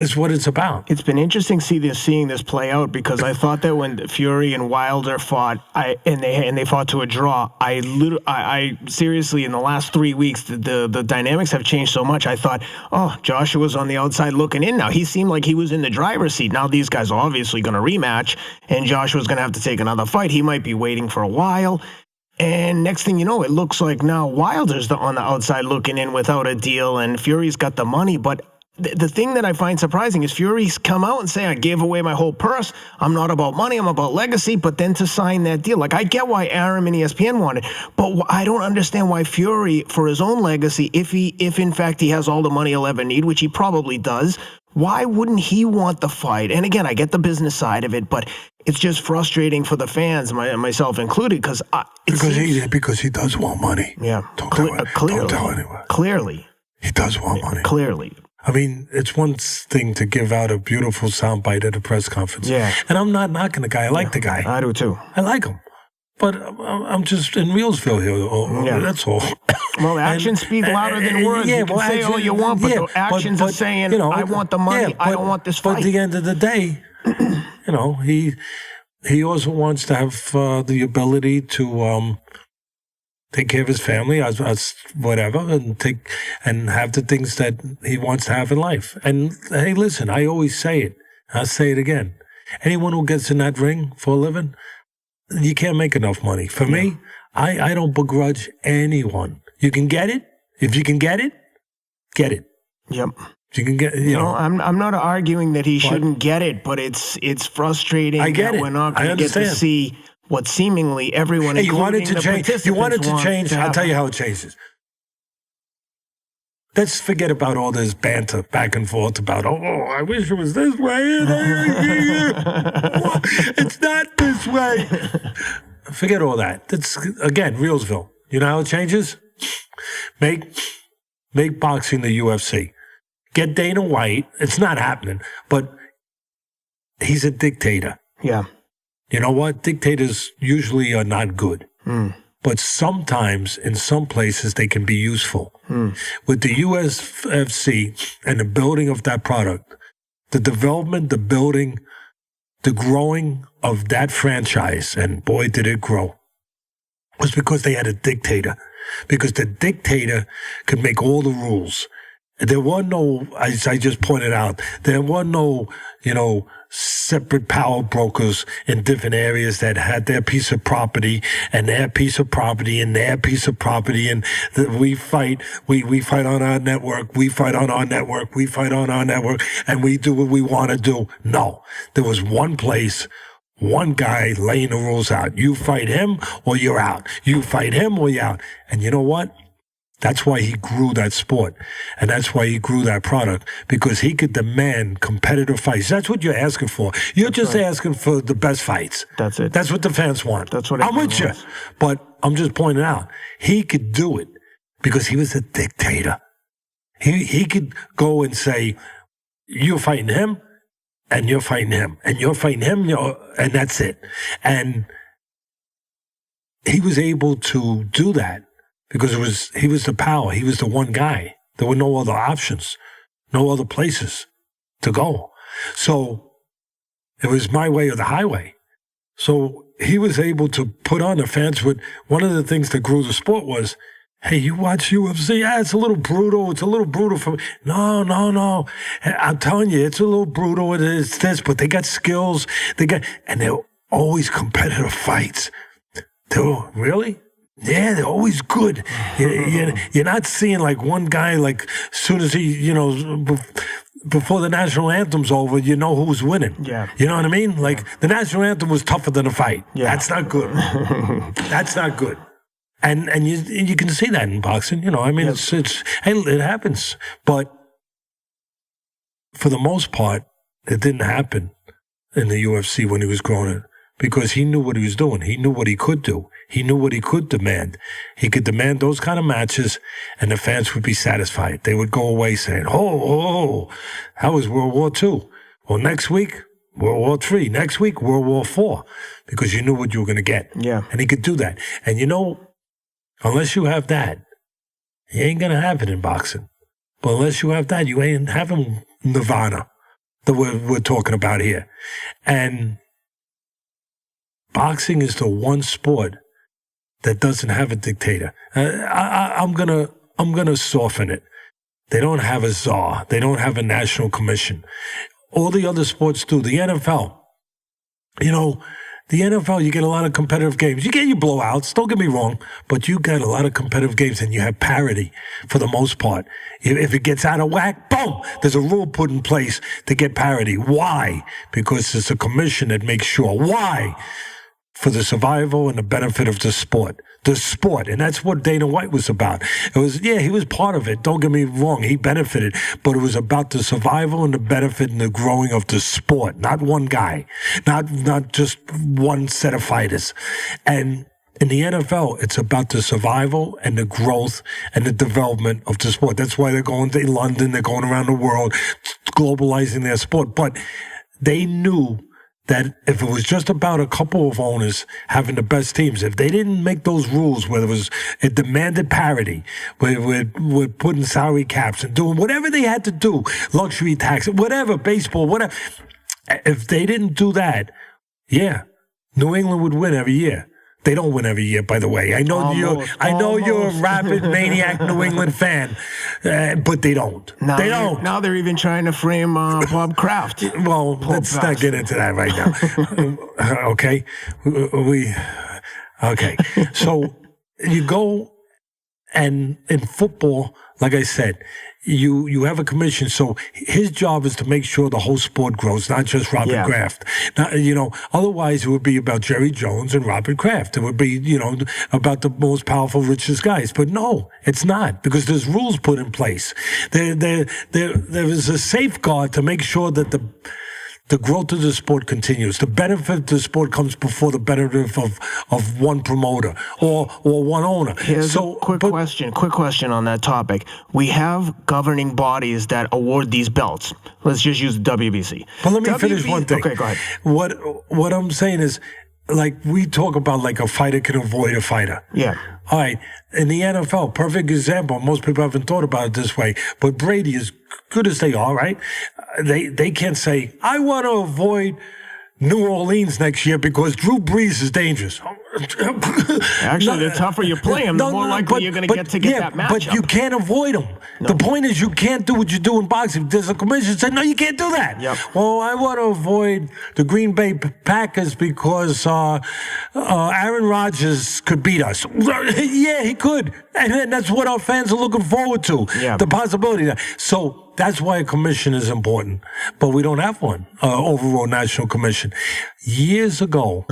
is what it's about. It's been interesting seeing this play out, because I thought that when Fury and Wilder fought, and they fought to a draw, I seriously, in the last 3 weeks, the dynamics have changed so much. I thought, oh, Joshua's on the outside looking in now. He seemed like he was in the driver's seat. Now these guys are obviously going to rematch, and Joshua's going to have to take another fight. He might be waiting for a while. And next thing you know, it looks like now Wilder's on the outside looking in without a deal, and Fury's got the money. But the thing that I find surprising is Fury's come out and say, I gave away my whole purse. I'm not about money. I'm about legacy. But then to sign that deal, like, I get why Arum and ESPN wanted, but I don't understand why Fury, for his own legacy, if in fact he has all the money he'll ever need, which he probably does, why wouldn't he want the fight? And again, I get the business side of it, but it's just frustrating for the fans, myself included, because he does want money. Yeah, Don't tell anyone. Clearly, he does want money. Clearly. I mean, it's one thing to give out a beautiful soundbite at a press conference. Yeah. And I'm not knocking the guy. I like the guy. I do too. I like him. But I'm just in Reelsville here. That's all. Well, actions speak louder than words. You can say all you want, but the actions are saying, I want the money. I don't want this fight. But at the end of the day, he also wants to have the ability to take care of his family, as whatever, and have the things that he wants to have in life. And hey, listen, I always say it. I'll say it again. Anyone who gets in that ring for a living, you can't make enough money. For me, I don't begrudge anyone. You can get it. If you can get it, get it. Yep. You can get, I'm not arguing that he shouldn't get it, but it's frustrating. I get that it. We're not going to get to see what seemingly everyone, you wanted to change. You wanted to change. I'll tell you how it changes. Let's forget about all this banter back and forth about, I wish it was this way. It's not this way. Forget all that. That's, again, Reelsville. You know how it changes? Make boxing the UFC. Get Dana White. It's not happening, but he's a dictator. Yeah. You know what? Dictators usually are not good. But sometimes, in some places, they can be useful. With the UFC and the building of that product, the development, the building, the growing of that franchise, and boy, did it grow, was because they had a dictator. Because the dictator could make all the rules. There were no, as I just pointed out, there were no, separate power brokers in different areas that had their piece of property and their piece of property and their piece of property. And we fight on our network, we fight on our network, we fight on our network, and we do what we want to do. No, there was one place, one guy laying the rules out. You fight him or you're out. You fight him or you're out. And you know what? That's why he grew that sport. And that's why he grew that product, because he could demand competitive fights. That's what you're asking for. You're just asking for the best fights. That's it. That's what the fans want. That's what I'm with you. But I'm just pointing out, he could do it because he was a dictator. He could go and say, you're fighting him, and you're fighting him, and you're fighting him, and that's it. And he was able to do that. Because he was the power. He was the one guy. There were no other options, no other places to go. So it was my way or the highway. So he was able to put on the fans with one of the things that grew the sport was, hey, you watch UFC? Yeah, it's a little brutal. It's a little brutal for me. No. I'm telling you, it's a little brutal. It's this, but they got skills. And they're always competitive fights. Really? Yeah, they're always good. You're not seeing like one guy, like as soon as he, before the national anthem's over, you know who's winning. Yeah. You know what I mean? Like the national anthem was tougher than a fight. Yeah. That's not good. That's not good. And you can see that in boxing. It happens. But for the most part, it didn't happen in the UFC when he was growing it. Because he knew what he was doing. He knew what he could do. He knew what he could demand. He could demand those kind of matches, and the fans would be satisfied. They would go away saying, that was World War II. Well, next week, World War III. Next week, World War IV. Because you knew what you were going to get. Yeah. And he could do that. And unless you have that, you ain't going to have it in boxing. But unless you have that, you ain't having Nirvana. that we're talking about here. And boxing is the one sport that doesn't have a dictator. I'm gonna soften it. They don't have a czar. They don't have a national commission. All the other sports do. The NFL, the NFL, you get a lot of competitive games. You get your blowouts, don't get me wrong, but you get a lot of competitive games and you have parity for the most part. If it gets out of whack, boom, there's a rule put in place to get parity. Why? Because it's a commission that makes sure. Why? For the survival and the benefit of the sport. The sport. And that's what Dana White was about. It was, he was part of it. Don't get me wrong. He benefited. But it was about the survival and the benefit and the growing of the sport. Not one guy. Not just one set of fighters. And in the NFL, it's about the survival and the growth and the development of the sport. That's why they're going to London. They're going around the world, globalizing their sport. But they knew that if it was just about a couple of owners having the best teams, if they didn't make those rules where it demanded parity, with putting salary caps and doing whatever they had to do, luxury tax, whatever, baseball, whatever, if they didn't do that, New England would win every year. They don't win every year, by the way. I know you're a rabid maniac New England fan, but they don't. They don't. Now they're even trying to frame Bob Kraft. Well, let's not get into that right now. Okay, okay. So you go, and in football, like I said, you have a commission. So his job is to make sure the whole sport grows, not just Robert Kraft. Now, otherwise it would be about Jerry Jones and Robert Kraft. It would be, about the most powerful, richest guys. But no, it's not, because there's rules put in place. There is a safeguard to make sure that the growth of the sport continues. The benefit of the sport comes before the benefit of one promoter or one owner. Here's a quick question on that topic. We have governing bodies that award these belts. Let's just use the WBC. But let me finish one thing. Okay, go ahead. What I'm saying is, like, we talk about like a fighter can avoid a fighter. Yeah. All right. In the NFL, perfect example. Most people haven't thought about it this way, but Brady, as good as they are, right? They can't say, I want to avoid New Orleans next year because Drew Brees is dangerous. Actually, the tougher you play him, the more likely you're going to get that matchup. But you can't avoid him. No. The point is, you can't do what you do in boxing. There's a commission that said, no, you can't do that. Yep. Well, I want to avoid the Green Bay Packers because Aaron Rodgers could beat us. Yeah, he could. And that's what our fans are looking forward to, the possibility. So that's why a commission is important. But we don't have one, overall national commission. Years ago,